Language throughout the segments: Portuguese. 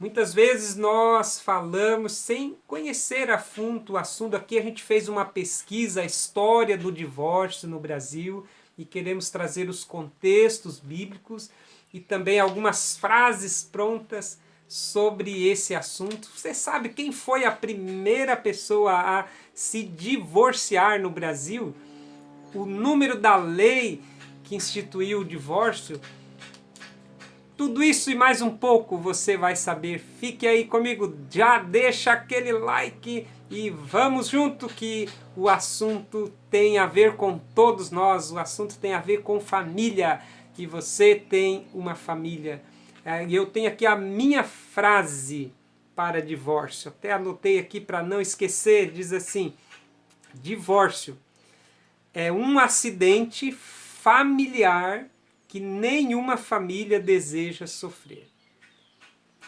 Muitas vezes nós falamos sem conhecer a fundo o assunto. Aqui a gente fez uma pesquisa, a história do divórcio no Brasil, e queremos trazer os contextos bíblicos e também algumas frases prontas sobre esse assunto. Você sabe quem foi a primeira pessoa a se divorciar no Brasil? O número da lei que instituiu o divórcio? Tudo isso e mais um pouco você vai saber. Fique aí comigo, já deixa aquele like e vamos junto, que o assunto tem a ver com todos nós, o assunto tem a ver com família, e você tem uma família. E eu tenho aqui a minha frase para divórcio, até anotei aqui para não esquecer, diz assim: divórcio é um acidente familiar que nenhuma família deseja sofrer.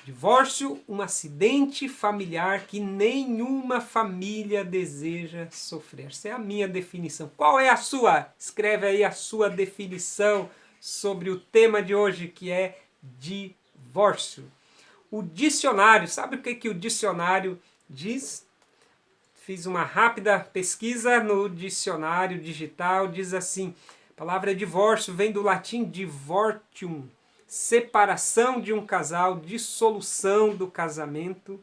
Divórcio, um acidente familiar que nenhuma família deseja sofrer. Essa é a minha definição. Qual é a sua? Escreve aí a sua definição sobre o tema de hoje, que é divórcio. O dicionário, sabe o que o dicionário diz? Fiz uma rápida pesquisa no dicionário digital, diz assim: a palavra divórcio vem do latim divortium, separação de um casal, dissolução do casamento,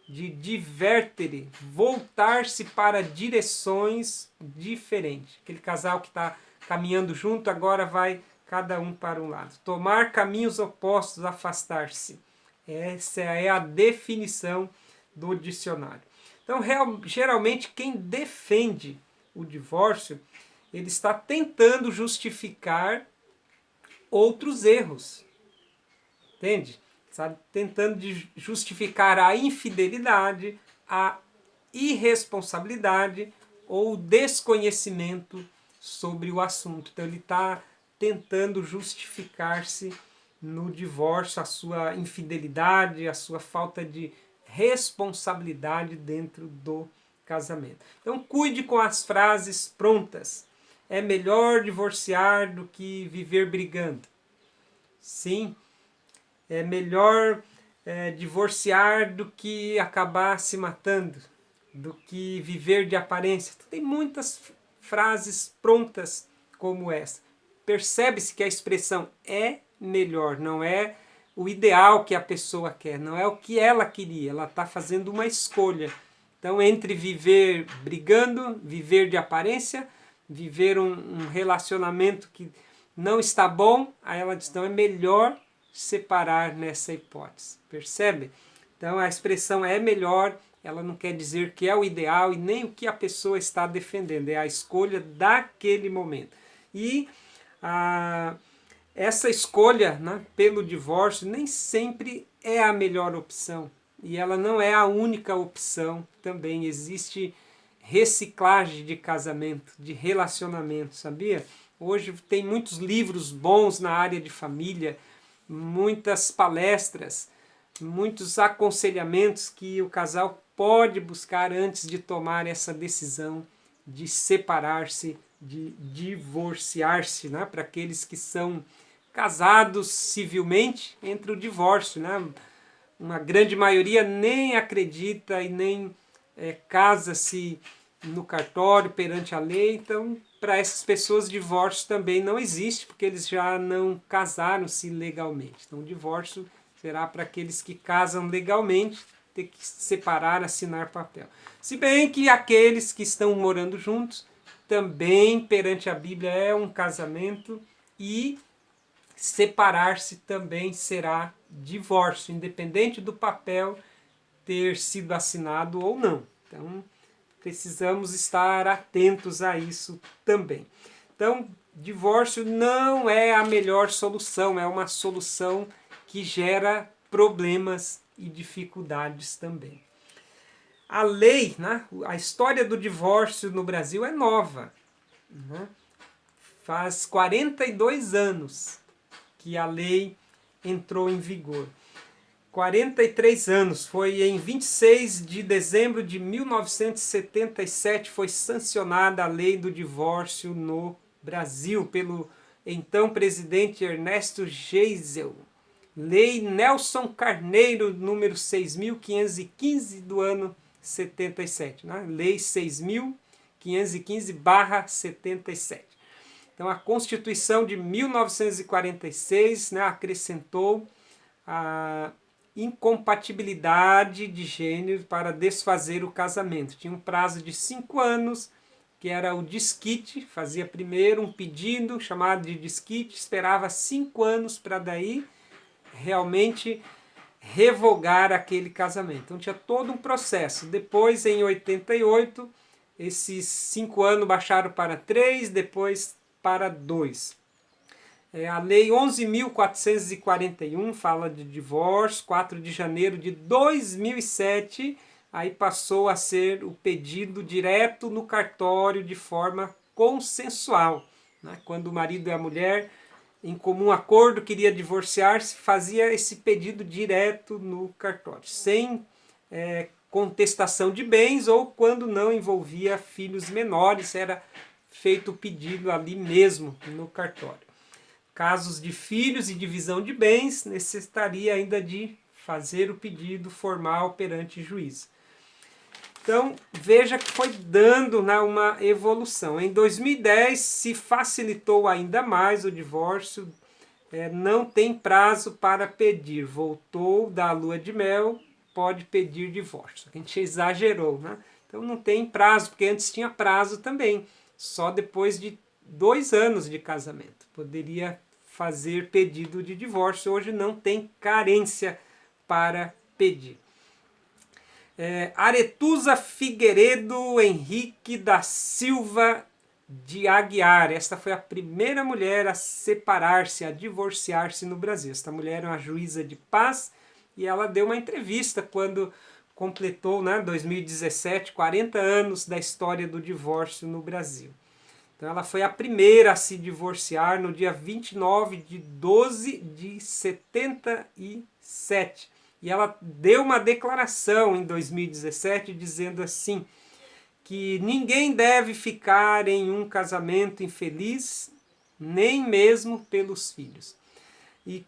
de divertere, voltar-se para direções diferentes. Aquele casal que está caminhando junto, agora vai cada um para um lado. Tomar caminhos opostos, afastar-se. Essa é a definição do dicionário. Então, geralmente, quem defende o divórcio, ele está tentando justificar outros erros. Entende? Está tentando justificar a infidelidade, a irresponsabilidade ou o desconhecimento sobre o assunto. Então, ele está tentando justificar-se no divórcio, a sua infidelidade, a sua falta de responsabilidade dentro do casamento. Então, cuide com as frases prontas. É melhor divorciar do que viver brigando. Sim, é melhor divorciar do que acabar se matando, do que viver de aparência. Tem muitas frases prontas como essa. Percebe-se que a expressão é melhor, não é o ideal que a pessoa quer, não é o que ela queria, ela está fazendo uma escolha. Então, entre viver brigando, viver de aparência, viver um relacionamento que não está bom, aí ela diz: então é melhor separar nessa hipótese. Percebe? Então, a expressão é melhor, ela não quer dizer que é o ideal e nem o que a pessoa está defendendo, é a escolha daquele momento. E essa escolha, né, pelo divórcio nem sempre é a melhor opção. E ela não é a única opção também. Existe reciclagem de casamento, de relacionamento, sabia? Hoje tem muitos livros bons na área de família, muitas palestras, muitos aconselhamentos que o casal pode buscar antes de tomar essa decisão de separar-se, de divorciar-se, né? Para aqueles que são casados civilmente, entre o divórcio, né? Uma grande maioria nem acredita e nem casa-se no cartório perante a lei. Então, para essas pessoas, divórcio também não existe, porque eles já não casaram-se legalmente. Então, o divórcio será para aqueles que casam legalmente, ter que separar, assinar papel. Se bem que aqueles que estão morando juntos, também perante a Bíblia é um casamento, e separar-se também será divórcio, independente do papel ter sido assinado ou não. Então, precisamos estar atentos a isso também. Então, divórcio não é a melhor solução, é uma solução que gera problemas e dificuldades também. A lei, né, a história do divórcio no Brasil é nova. Né? Faz 42 anos que a lei entrou em vigor. 43 anos, foi em 26 de dezembro de 1977 foi sancionada a lei do divórcio no Brasil pelo então presidente Ernesto Geisel. Lei Nelson Carneiro, número 6.515 do ano 77, né? Lei 6.515/77. Então, a Constituição de 1946, né, acrescentou a incompatibilidade de gênero para desfazer o casamento. Tinha um prazo de 5 anos, que era o desquite, fazia primeiro um pedido chamado de desquite, esperava 5 anos para daí realmente revogar aquele casamento. Então tinha todo um processo. Depois, em 88, esses 5 anos baixaram para 3, depois para 2. A Lei 11.441 fala de divórcio, 4 de janeiro de 2007, aí passou a ser o pedido direto no cartório de forma consensual, né? Quando o marido e a mulher, em comum acordo, queria divorciar-se, fazia esse pedido direto no cartório, sem contestação de bens, ou quando não envolvia filhos menores, era feito o pedido ali mesmo no cartório. Casos de filhos e divisão de bens, necessitaria ainda de fazer o pedido formal perante juiz. Então, veja que foi dando, né, uma evolução. Em 2010, se facilitou ainda mais o divórcio, não tem prazo para pedir. Voltou da lua de mel, pode pedir divórcio. A gente exagerou, né? Então, não tem prazo, porque antes tinha prazo também. Só depois de 2 anos de casamento poderia fazer pedido de divórcio. Hoje não tem carência para pedir. Aretusa Figueiredo Henrique da Silva de Aguiar. Esta foi a primeira mulher a separar-se, a divorciar-se no Brasil. Esta mulher é uma juíza de paz e ela deu uma entrevista quando completou, né, 2017, 40 anos da história do divórcio no Brasil. Então ela foi a primeira a se divorciar no dia 29 de 12 de 77. E ela deu uma declaração em 2017 dizendo assim, que ninguém deve ficar em um casamento infeliz, nem mesmo pelos filhos. E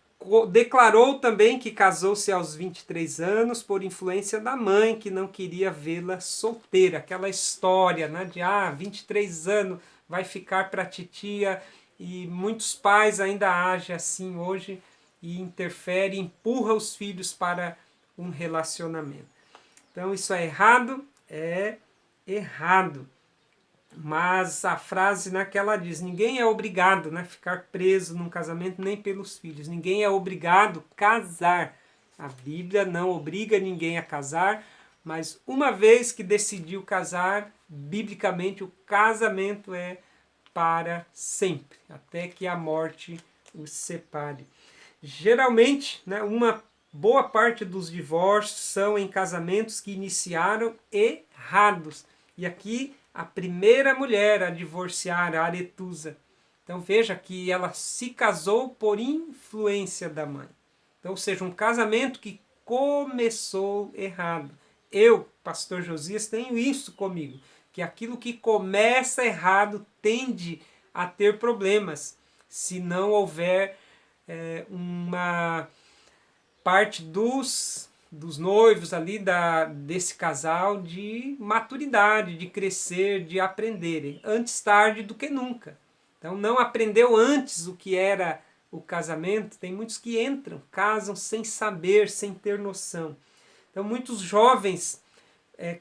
declarou também que casou-se aos 23 anos por influência da mãe, que não queria vê-la solteira. Aquela história, né, de 23 anos vai ficar para a titia, e muitos pais ainda agem assim hoje e interferem, empurram os filhos para um relacionamento. Então isso é errado? É errado. Mas a frase naquela diz, ninguém é obrigado, né, a ficar preso num casamento nem pelos filhos. Ninguém é obrigado a casar. A Bíblia não obriga ninguém a casar, mas uma vez que decidiu casar, biblicamente o casamento é para sempre, até que a morte os separe. Geralmente, né, uma boa parte dos divórcios são em casamentos que iniciaram errados. E aqui a primeira mulher a divorciar, a Aretusa. Então veja que ela se casou por influência da mãe. Então, ou seja, um casamento que começou errado. Eu, pastor Josias, tenho isso comigo, que aquilo que começa errado tende a ter problemas, se não houver uma parte dos noivos ali, desse casal, de maturidade, de crescer, de aprenderem. Antes tarde do que nunca. Então não aprendeu antes o que era o casamento. Tem muitos que entram, casam sem saber, sem ter noção. Então muitos jovens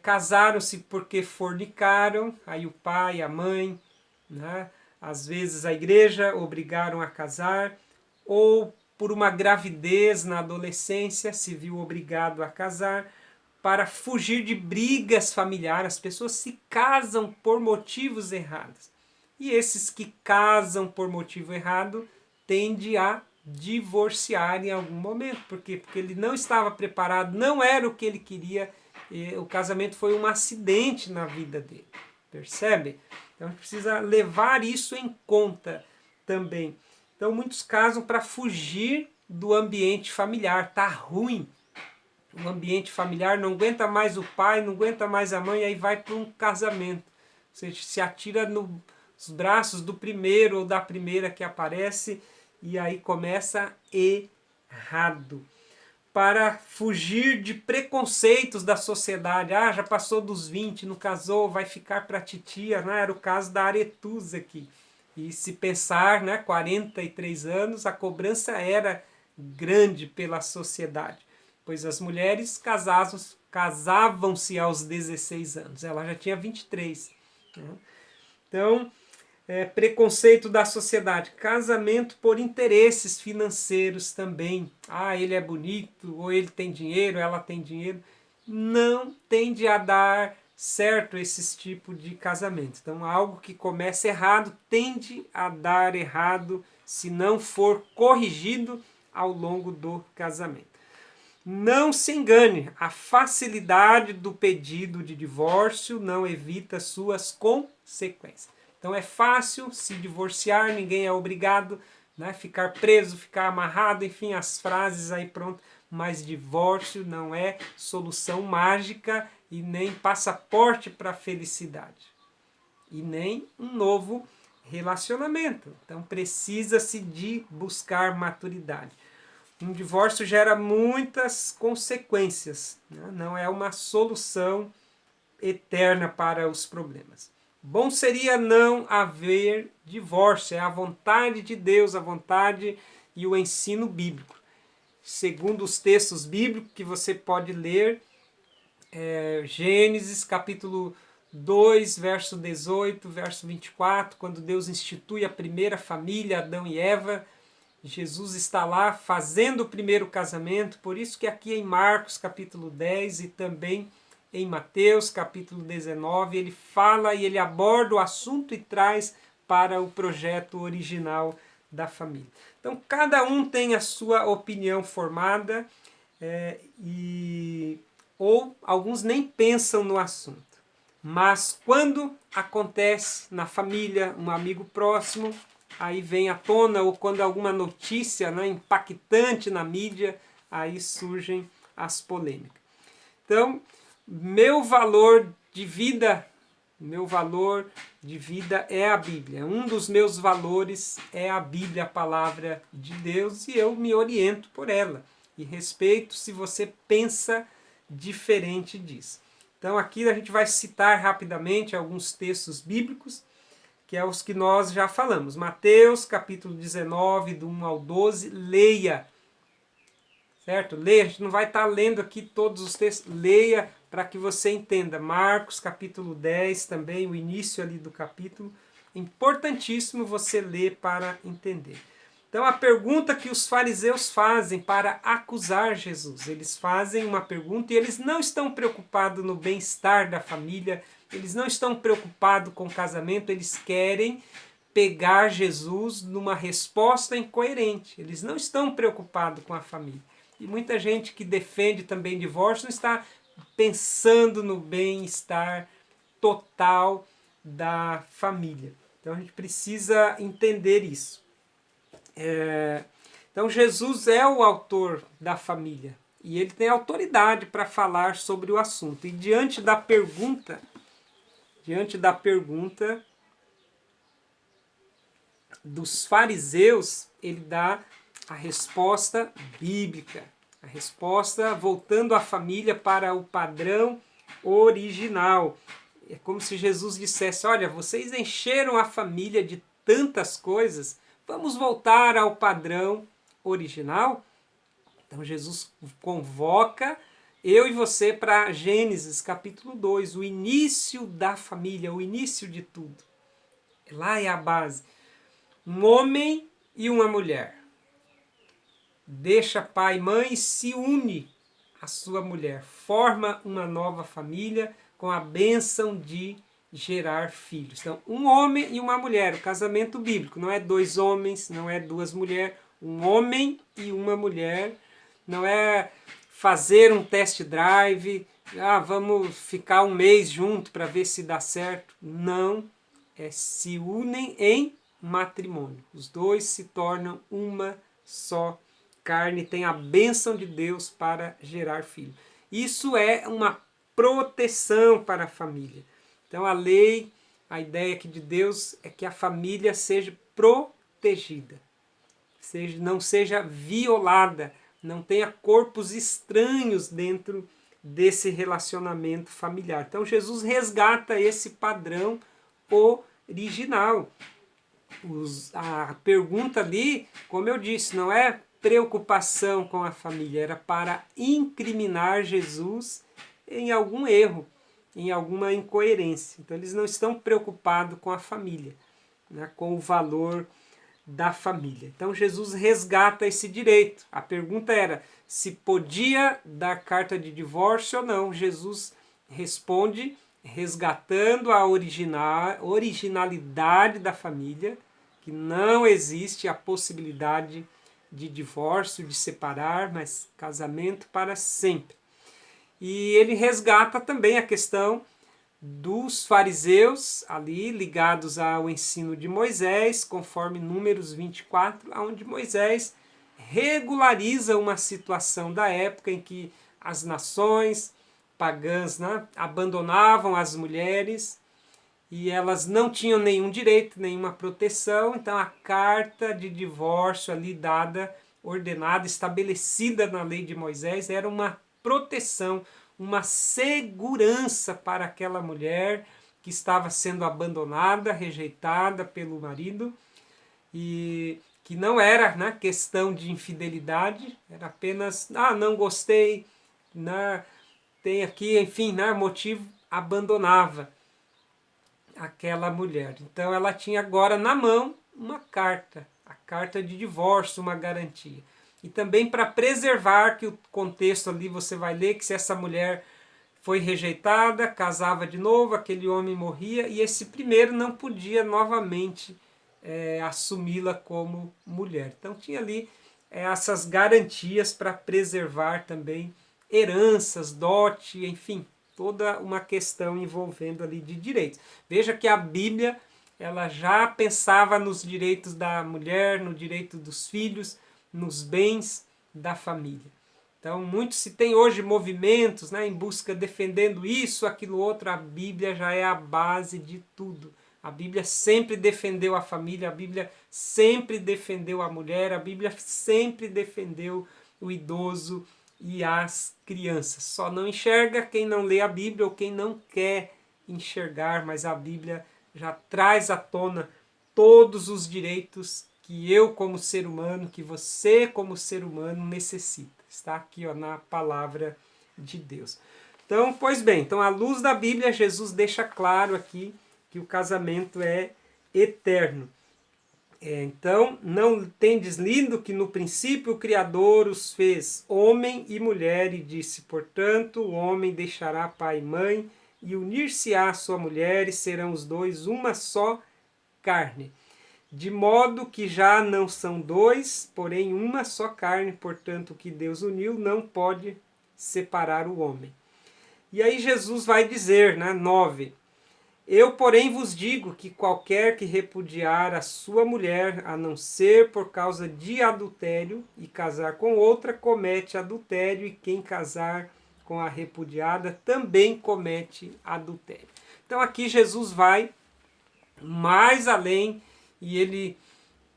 casaram-se porque fornicaram, aí o pai, a mãe, né? Às vezes a igreja obrigaram a casar, ou por uma gravidez na adolescência se viu obrigado a casar, para fugir de brigas familiares. As pessoas se casam por motivos errados. E esses que casam por motivo errado tendem a divorciar em algum momento. Por quê? Porque ele não estava preparado, não era o que ele queria. O casamento foi um acidente na vida dele. Percebe? Então a gente precisa levar isso em conta também. Então muitos casam para fugir do ambiente familiar. Está ruim. O ambiente familiar não aguenta mais o pai, não aguenta mais a mãe, aí vai para um casamento. Você se atira nos braços do primeiro ou da primeira que aparece, e aí começa errado, para fugir de preconceitos da sociedade. Ah, já passou dos 20, não casou, vai ficar para titia, né? Era o caso da Aretusa aqui. E se pensar, né, 43 anos, a cobrança era grande pela sociedade, pois as mulheres casavam-se aos 16 anos, ela já tinha 23. Né? Então, preconceito da sociedade, casamento por interesses financeiros também. Ah, ele é bonito, ou ele tem dinheiro, ela tem dinheiro. Não tende a dar certo esse tipo de casamento. Então, algo que começa errado tende a dar errado se não for corrigido ao longo do casamento. Não se engane, a facilidade do pedido de divórcio não evita suas consequências. Então é fácil se divorciar, ninguém é obrigado, né, ficar preso, ficar amarrado, enfim, as frases aí pronto. Mas divórcio não é solução mágica e nem passaporte para a felicidade. E nem um novo relacionamento. Então precisa-se de buscar maturidade. Um divórcio gera muitas consequências, né? Não é uma solução eterna para os problemas. Bom seria não haver divórcio, é a vontade de Deus, a vontade e o ensino bíblico. Segundo os textos bíblicos que você pode ler, Gênesis capítulo 2, verso 18, verso 24, quando Deus institui a primeira família, Adão e Eva, Jesus está lá fazendo o primeiro casamento, por isso que aqui em Marcos capítulo 10 e também em Mateus capítulo 19, ele fala e ele aborda o assunto e traz para o projeto original da família. Então cada um tem a sua opinião formada ou alguns nem pensam no assunto. Mas quando acontece na família, um amigo próximo, aí vem à tona, ou quando alguma notícia, né, impactante na mídia, aí surgem as polêmicas. Então, meu valor de vida é a Bíblia. Um dos meus valores é a Bíblia, a palavra de Deus, e eu me oriento por ela. E respeito se você pensa diferente disso. Então aqui a gente vai citar rapidamente alguns textos bíblicos, que é os que nós já falamos. Mateus, capítulo 19, do 1 ao 12, leia. Certo? Leia, a gente não vai estar lendo aqui todos os textos, leia para que você entenda. Marcos, capítulo 10, também, o início ali do capítulo. Importantíssimo você ler para entender. Então a pergunta que os fariseus fazem para acusar Jesus, eles fazem uma pergunta e eles não estão preocupados no bem-estar da família, eles não estão preocupados com o casamento, eles querem pegar Jesus numa resposta incoerente, eles não estão preocupados com a família. E muita gente que defende também divórcio não está pensando no bem-estar total da família. Então a gente precisa entender isso. Então Jesus é o autor da família e ele tem autoridade para falar sobre o assunto. E diante da pergunta dos fariseus, ele dá a resposta bíblica, a resposta voltando a família para o padrão original. É como se Jesus dissesse: olha, vocês encheram a família de tantas coisas, vamos voltar ao padrão original? Então Jesus convoca eu e você para Gênesis capítulo 2, o início da família, o início de tudo. Lá é a base. Um homem e uma mulher. Deixa pai e mãe e se une à sua mulher. Forma uma nova família com a bênção de gerar filhos. Então, um homem e uma mulher, o casamento bíblico, não é dois homens, não é duas mulheres, um homem e uma mulher, não é fazer um test drive, vamos ficar um mês junto para ver se dá certo. Não, se unem em matrimônio. Os dois se tornam uma só carne, tem a bênção de Deus para gerar filho. Isso é uma proteção para a família. Então a lei, a ideia aqui de Deus é que a família seja protegida, não seja violada não tenha corpos estranhos dentro desse relacionamento familiar. Então Jesus resgata esse padrão original. A pergunta ali, como eu disse, não é preocupação com a família, era para incriminar Jesus em algum erro, em alguma incoerência. Então eles não estão preocupados com a família, né, com o valor da família. Então Jesus resgata esse direito. A pergunta era se podia dar carta de divórcio ou não. Jesus responde resgatando a originalidade da família, que não existe a possibilidade de divórcio, de separar, mas casamento para sempre. E ele resgata também a questão dos fariseus ali ligados ao ensino de Moisés, conforme Números 24, onde Moisés regulariza uma situação da época em que as nações pagãs, né, abandonavam as mulheres e elas não tinham nenhum direito, nenhuma proteção. Então a carta de divórcio ali dada, ordenada, estabelecida na lei de Moisés, era uma proteção, uma segurança para aquela mulher que estava sendo abandonada, rejeitada pelo marido, e que não era, né, questão de infidelidade, era apenas, não gostei, né, tem aqui, enfim, né, motivo, abandonava aquela mulher. Então ela tinha agora na mão uma carta, a carta de divórcio, uma garantia. E também para preservar, que o contexto ali você vai ler, que se essa mulher foi rejeitada, casava de novo, aquele homem morria, e esse primeiro não podia novamente assumi-la como mulher. Então tinha ali essas garantias para preservar também heranças, dote, enfim, toda uma questão envolvendo ali de direitos. Veja que a Bíblia ela já pensava nos direitos da mulher, no direito dos filhos, nos bens da família. Então, muito se tem hoje movimentos, né, em busca defendendo isso, aquilo, outro. A Bíblia já é a base de tudo. A Bíblia sempre defendeu a família, a Bíblia sempre defendeu a mulher, a Bíblia sempre defendeu o idoso e as crianças. Só não enxerga quem não lê a Bíblia ou quem não quer enxergar, mas a Bíblia já traz à tona todos os direitos que eu como ser humano, que você como ser humano necessita. Está aqui, ó, na palavra de Deus. Então, pois bem, então à luz da Bíblia, Jesus deixa claro aqui que o casamento é eterno. Então, não tendes lido que no princípio o Criador os fez homem e mulher, e disse, portanto, o homem deixará pai e mãe, e unir-se-á à sua mulher, e serão os dois uma só carne. De modo que já não são dois, porém uma só carne, portanto o que Deus uniu não pode separar o homem. E aí Jesus vai dizer, né, 9, eu, porém, vos digo que qualquer que repudiar a sua mulher, a não ser por causa de adultério, e casar com outra, comete adultério, e quem casar com a repudiada também comete adultério. Então aqui Jesus vai mais além e ele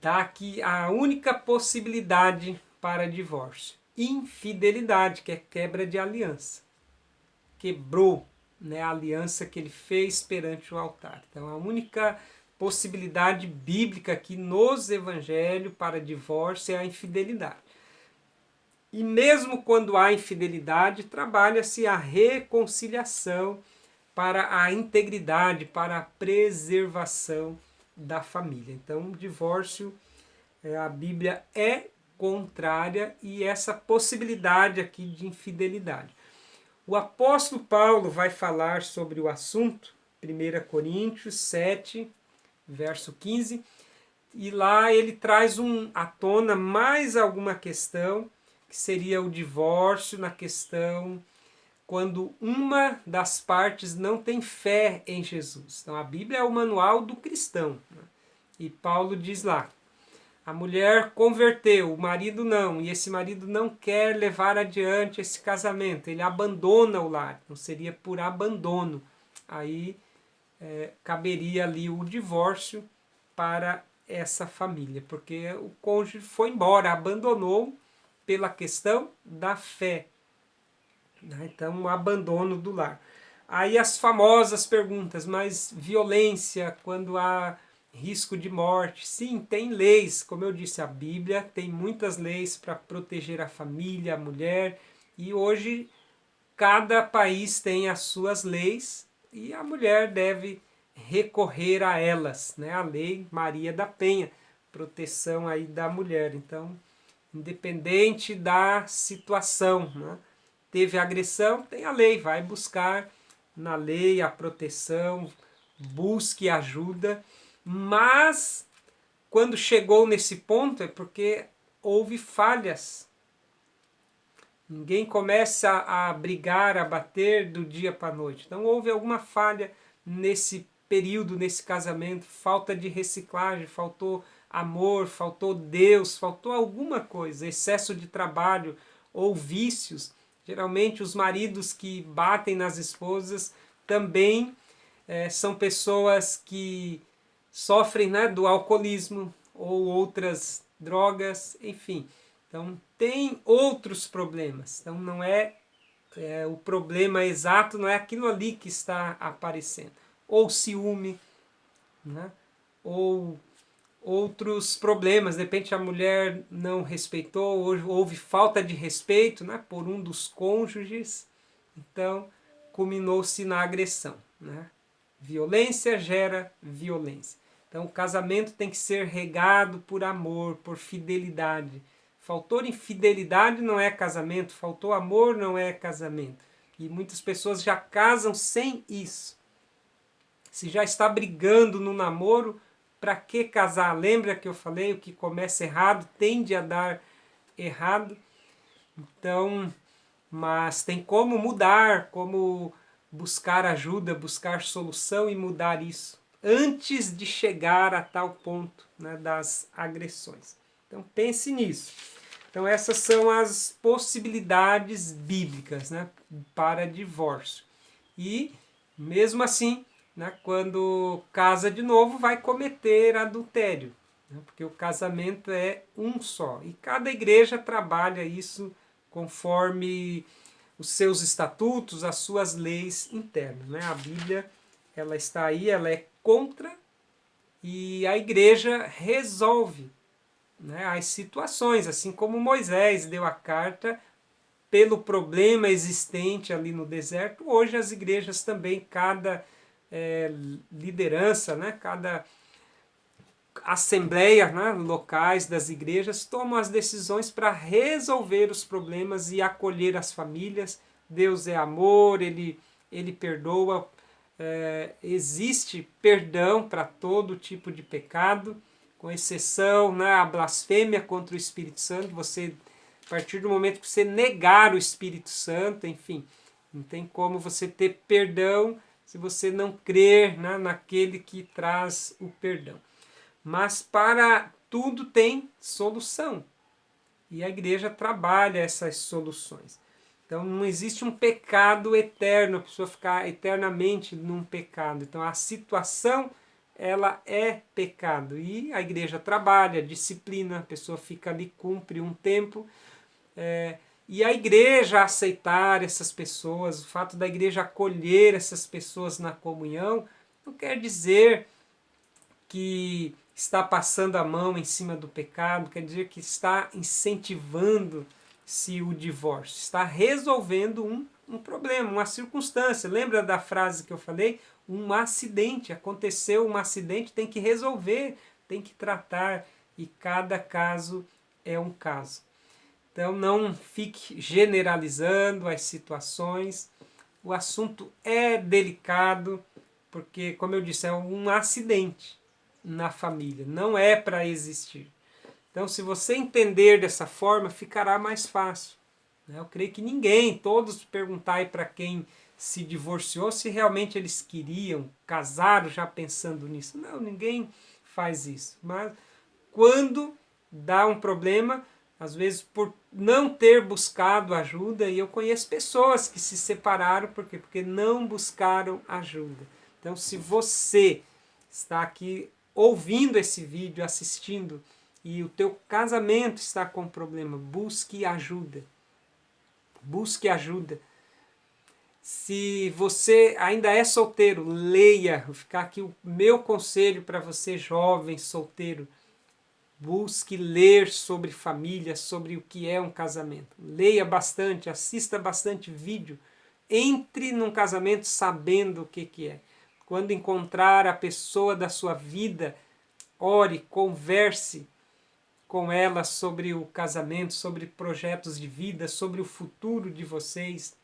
dá aqui a única possibilidade para divórcio: infidelidade, que é quebra de aliança. Quebrou, né, a aliança que ele fez perante o altar. Então a única possibilidade bíblica aqui nos evangelhos para divórcio é a infidelidade. E mesmo quando há infidelidade, trabalha-se a reconciliação para a integridade, para a preservação da família. Então, o divórcio, a Bíblia é contrária, e essa possibilidade aqui de infidelidade. O apóstolo Paulo vai falar sobre o assunto, 1 Coríntios 7, verso 15, e lá ele traz à tona mais alguma questão, que seria o divórcio na questão quando uma das partes não tem fé em Jesus. Então a Bíblia é o manual do cristão, né? E Paulo diz lá, a mulher converteu, o marido não, e esse marido não quer levar adiante esse casamento, ele abandona o lar, não seria por abandono. Aí caberia ali o divórcio para essa família, porque o cônjuge foi embora, abandonou, pela questão da fé, né? Então, o abandono do lar. Aí as famosas perguntas, mas violência, quando há risco de morte? Sim, tem leis, como eu disse, a Bíblia tem muitas leis para proteger a família, a mulher, e hoje cada país tem as suas leis e a mulher deve recorrer a elas, né? A lei Maria da Penha, proteção aí da mulher. Então, independente da situação, né? Teve agressão, tem a lei, vai buscar na lei a proteção, busque ajuda, mas quando chegou nesse ponto é porque houve falhas. Ninguém começa a brigar, a bater do dia para a noite. Então houve alguma falha nesse período, nesse casamento, falta de reciclagem, faltou amor, faltou Deus, faltou alguma coisa, excesso de trabalho ou vícios. Geralmente os maridos que batem nas esposas também são pessoas que sofrem, né, do alcoolismo ou outras drogas, enfim. Então tem outros problemas. Então não o problema exato, não é aquilo ali que está aparecendo. Ou ciúme, né? Ou outros problemas, de repente a mulher não respeitou, houve falta de respeito, né, por um dos cônjuges, então culminou-se na agressão, né? Violência gera violência. Então o casamento tem que ser regado por amor, por fidelidade. Faltou infidelidade não é casamento, faltou amor não é casamento. E muitas pessoas já casam sem isso. Se já está brigando no namoro, para que casar? Lembra que eu falei, o que começa errado tende a dar errado. Então, mas tem como mudar, como buscar ajuda, buscar solução e mudar isso antes de chegar a tal ponto, né, das agressões. Então pense nisso. Então essas são as possibilidades bíblicas, né, para divórcio. E mesmo assim, né, quando casa de novo, vai cometer adultério, né, porque o casamento é um só. E cada igreja trabalha isso conforme os seus estatutos, as suas leis internas, né? A Bíblia ela está aí, ela é contra e a igreja resolve, né, as situações, assim como Moisés deu a carta pelo problema existente ali no deserto. Hoje as igrejas também, cada liderança, né, cada assembleia, né, locais das igrejas tomam as decisões para resolver os problemas e acolher as famílias. Deus é amor, ele perdoa, existe perdão para todo tipo de pecado, com exceção, né, a blasfêmia contra o Espírito Santo. Você, a partir do momento que você negar o Espírito Santo, enfim, não tem como você ter perdão se você não crer, né, naquele que traz o perdão. Mas para tudo tem solução. E a igreja trabalha essas soluções. Então não existe um pecado eterno, a pessoa ficar eternamente num pecado. Então a situação, ela é pecado. E a igreja trabalha, disciplina, a pessoa fica ali, cumpre um tempo. E a igreja aceitar essas pessoas, o fato da igreja acolher essas pessoas na comunhão, não quer dizer que está passando a mão em cima do pecado, quer dizer que está incentivando-se o divórcio, está resolvendo um problema, uma circunstância. Lembra da frase que eu falei? Um acidente, aconteceu um acidente, tem que resolver, tem que tratar, e cada caso é um caso. Então não fique generalizando as situações, o assunto é delicado, porque, como eu disse, é um acidente na família, não é para existir. Então, se você entender dessa forma, ficará mais fácil. Eu creio que ninguém, todos perguntarem para quem se divorciou se realmente eles queriam, casaram já pensando nisso. Não, ninguém faz isso. Mas quando dá um problema, às vezes por não ter buscado ajuda, e eu conheço pessoas que se separaram, por quê? Porque não buscaram ajuda. Então, se você está aqui ouvindo esse vídeo, assistindo, e o teu casamento está com problema, busque ajuda. Busque ajuda. Se você ainda é solteiro, leia. Vou ficar aqui o meu conselho para você, jovem, solteiro. Busque ler sobre família, sobre o que é um casamento. Leia bastante, assista bastante vídeo. Entre num casamento sabendo o que é. Quando encontrar a pessoa da sua vida, ore, converse com ela sobre o casamento, sobre projetos de vida, sobre o futuro de vocês,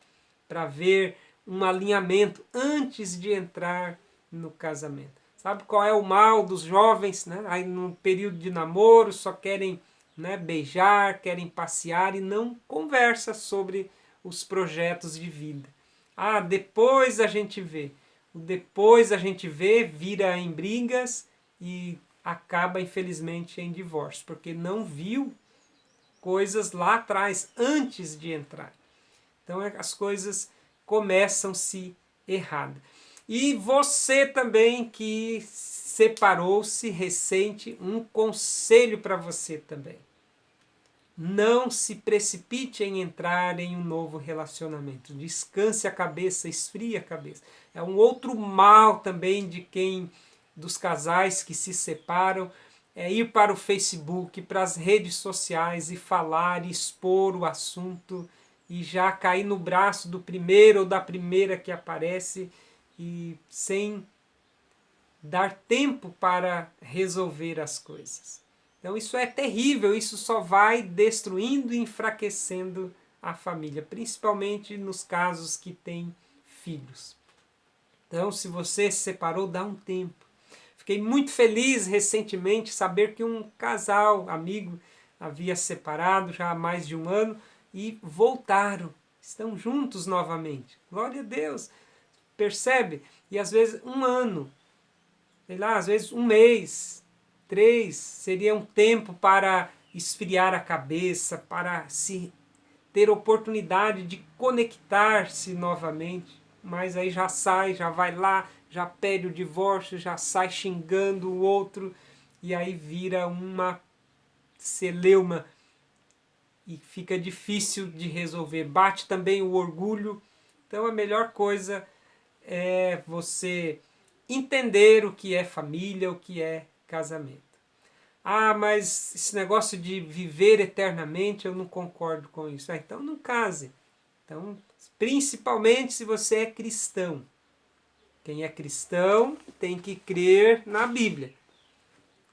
para ver um alinhamento antes de entrar no casamento. Sabe qual é o mal dos jovens, né? Aí no período de namoro só querem, né, beijar, querem passear e não conversa sobre os projetos de vida. Ah, depois a gente vê. O depois a gente vê vira em brigas e acaba infelizmente em divórcio, porque não viu coisas lá atrás, antes de entrar. Então as coisas começam a se errado. E você também que separou-se recente, um conselho para você também. Não se precipite em entrar em um novo relacionamento. Descanse a cabeça, esfrie a cabeça. É um outro mal também dos casais que se separam, é ir para o Facebook, para as redes sociais e falar, e expor o assunto e já cair no braço do primeiro ou da primeira que aparece e sem dar tempo para resolver as coisas. Então isso é terrível, isso só vai destruindo e enfraquecendo a família, principalmente nos casos que têm filhos. Então, se você se separou, dá um tempo. Fiquei muito feliz recentemente saber que um casal amigo havia separado já há mais de um ano e voltaram, estão juntos novamente. Glória a Deus! Percebe? E às vezes um ano, sei lá, às vezes um mês, 3, seria um tempo para esfriar a cabeça, para se ter oportunidade de conectar-se novamente. Mas aí já sai, já vai lá, já pede o divórcio, já sai xingando o outro, e aí vira uma celeuma e fica difícil de resolver. Bate também o orgulho. Então a melhor coisa é você entender o que é família, o que é casamento. Ah, mas esse negócio de viver eternamente, eu não concordo com isso. Ah, então não case. Então, principalmente se você é cristão. Quem é cristão tem que crer na Bíblia.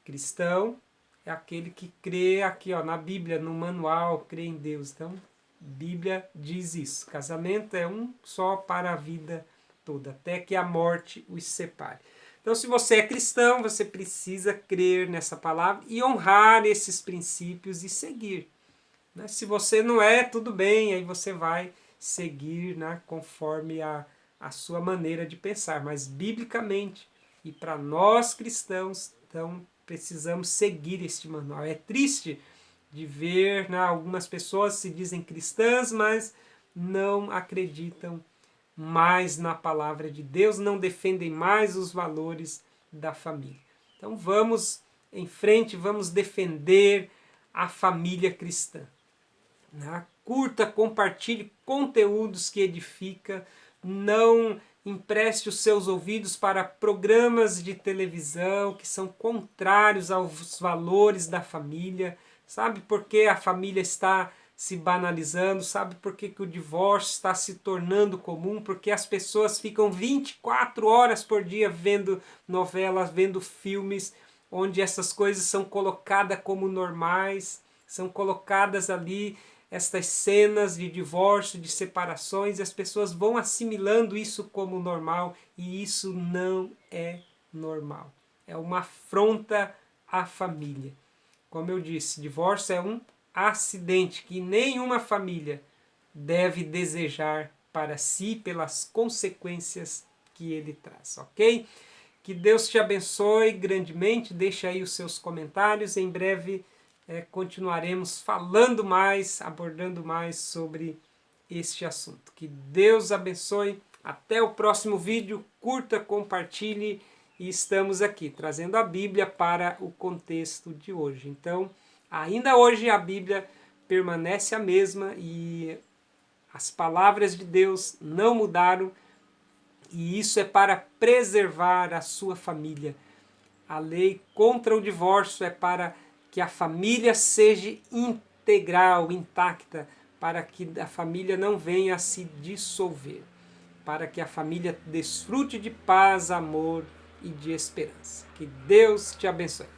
Cristão é aquele que crê aqui, ó, na Bíblia, no manual, crê em Deus. Então, Bíblia diz isso. Casamento é um só para a vida toda, até que a morte os separe. Então, se você é cristão, você precisa crer nessa palavra e honrar esses princípios e seguir. Né? Se você não é, tudo bem, aí você vai seguir, né, conforme a sua maneira de pensar. Mas, biblicamente, e para nós cristãos, então, precisamos seguir este manual. É triste de ver, né, algumas pessoas se dizem cristãs, mas não acreditam mais na palavra de Deus, não defendem mais os valores da família. Então vamos em frente, vamos defender a família cristã. Curta, compartilhe conteúdos que edificam, não empreste os seus ouvidos para programas de televisão que são contrários aos valores da família. Sabe por que a família está se banalizando? Sabe por que o divórcio está se tornando comum? Porque as pessoas ficam 24 horas por dia vendo novelas, vendo filmes, onde essas coisas são colocadas como normais, são colocadas ali estas cenas de divórcio, de separações, e as pessoas vão assimilando isso como normal, e isso não é normal. É uma afronta à família. Como eu disse, divórcio é um acidente que nenhuma família deve desejar para si pelas consequências que ele traz, ok? Que Deus te abençoe grandemente, deixa aí os seus comentários, em breve continuaremos falando mais, abordando mais sobre este assunto. Que Deus abençoe, até o próximo vídeo, curta, compartilhe e estamos aqui trazendo a Bíblia para o contexto de hoje. Então, ainda hoje a Bíblia permanece a mesma e as palavras de Deus não mudaram, e isso é para preservar a sua família. A lei contra o divórcio é para que a família seja integral, intacta, para que a família não venha a se dissolver, para que a família desfrute de paz, amor e de esperança. Que Deus te abençoe.